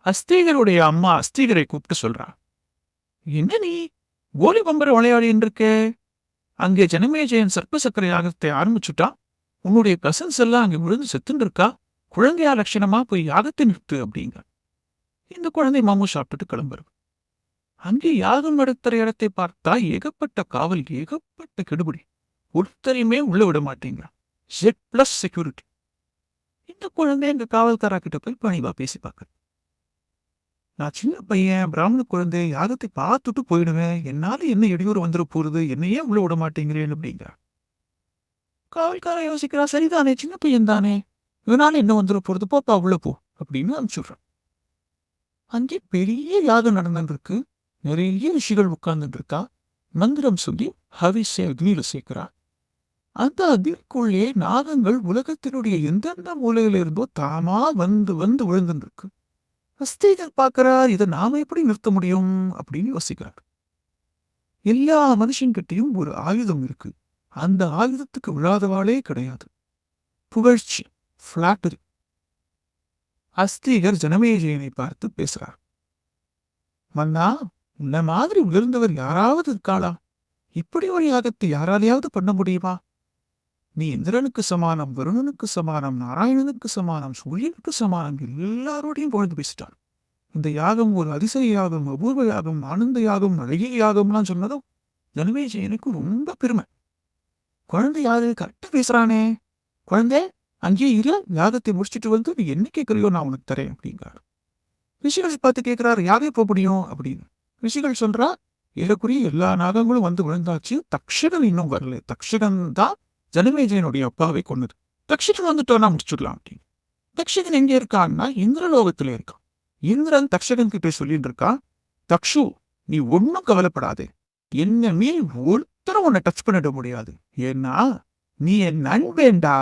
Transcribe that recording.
அஸ்திகருடைய அம்மா அஸ்திகரை கூப்பிட்டு சொல்றா, "என்ன நீ கோலி பம்பர விளையாடின்னு இருக்கே? அங்கே ஜனமேஜயன் சர்ப்ப சக்கர யாகத்தை ஆரம்பிச்சுட்டா. உன்னுடைய கசின்ஸ் எல்லாம் அங்கே விழுந்து செத்துன்னு இருக்கா. குழந்தையா லட்சணமா போய் யாகத்தை நிறுத்து" அப்படிங்க. இந்த குழந்தை மாமு சாப்பிட்டுட்டு கிளம்புறது. அங்கே யாகம் நடத்துற இடத்தை பார்த்தா ஏகப்பட்ட காவல், ஏகப்பட்ட கெடுபிடி. ஒருத்தரையுமே உள்ள விட மாட்டேங்கிறான். Jet plus security. இந்த குழந்தை எங்க காவல்காரா கிட்ட போய் பணிவா பேசி பார்க்க, "நான் சின்ன பையன், பிராமண குழந்தை, யாகத்தை பார்த்துட்டு போயிடுவேன். என்னால என்ன இடையூறு வந்துட போறது, என்னையே உள்ள விட மாட்டேங்கிறேன்" அப்படிங்கிறா. காவல்காரன் யோசிக்கிறா, சரிதானே, சின்ன பையன் தானே, இதனால என்ன வந்துட போறது, போப்பா உள்ள போ அப்படின்னு அனுப்பிச்சுடுறான். அங்கே பெரிய யாகம் நடந்துட்டு இருக்கு. நிறைய ரிஷிகள் உட்கார்ந்துட்டு இருக்கா. மந்திரம் சொல்லி ஹவிஸை அக்னியில சேர்க்கிறா. அந்த அதிர்க்குள்ளே நாகங்கள் உலகத்தினுடைய எந்தெந்த மூலையில இருந்தோ தாமா வந்து வந்து விழுந்துட்டு இருக்கு. அஸ்திகர் பார்க்கிறார், இதை நாம எப்படி நிறுத்த முடியும் அப்படின்னு யோசிக்கிறார். எல்லா மனுஷன்கிட்டையும் ஒரு ஆயுதம் இருக்கு. அந்த ஆயுதத்துக்கு விழாதவாளே கிடையாது. புகழ்ச்சி, பிளாட்டரி. அஸ்திகர் ஜனமேஜயனை பார்த்து பேசுறார். "மன்னா, உன்ன மாதிரி உயர்ந்தவர் யாராவது இருக்காளா? இப்படி ஒரு யாகத்தை யாராலையாவது பண்ண முடியுமா? நீ இந்திரனுக்கு சமானம், வருணனுக்கு சமானம், நாராயணனுக்கு சமானம், சூரியனுக்கு சமானம், எல்லாரோடையும் புகழ்ந்து பேசிட்டான். இந்த யாகம் ஒரு அதிசய யாகம், அபூர்வ யாகம், ஆனந்த யாகம், அழகிய யாகம்லாம் சொன்னதும் ஜனமேஜயனுக்கு ரொம்ப பெருமை. குழந்தை யாரு, கரெக்டா பேசுறானே. குழந்தை, அங்கேயே இரு, யாகத்தை முடிச்சுட்டு வந்து நீ என்ன கேட்கறியோ நான் உனக்கு தரேன் அப்படிங்கிறார். ரிஷிகள் பார்த்து கேட்கிறாரு, யாரே போக முடியும் அப்படின்னு. ரிஷிகள் சொல்றா, ஏறக்குறைய எல்லா நாகங்களும் வந்து விழுந்தாச்சு, தக்ஷகன் இன்னும் வரல. தக்ஷகன் தான் ஜனமேஜயனுடைய அப்பாவை கொன்னது. தக்ஷகன் வந்துட்டோன்னா முடிச்சுடலாம் அப்படின்னு. தக்ஷகன் எங்க இருக்கான்னா இந்திரலோகத்துல இருக்கான். இந்திரன் தக்ஷகன் கிட்ட சொல்லிட்டு இருக்கான், "தக்ஷு, நீ ஒன்னும் கவலைப்படாதே. என்ன மீறி ஒருத்தரும் உன்னை டச் பண்ணிட முடியாது. ஏன்னா நீ என் நண்பேண்டா"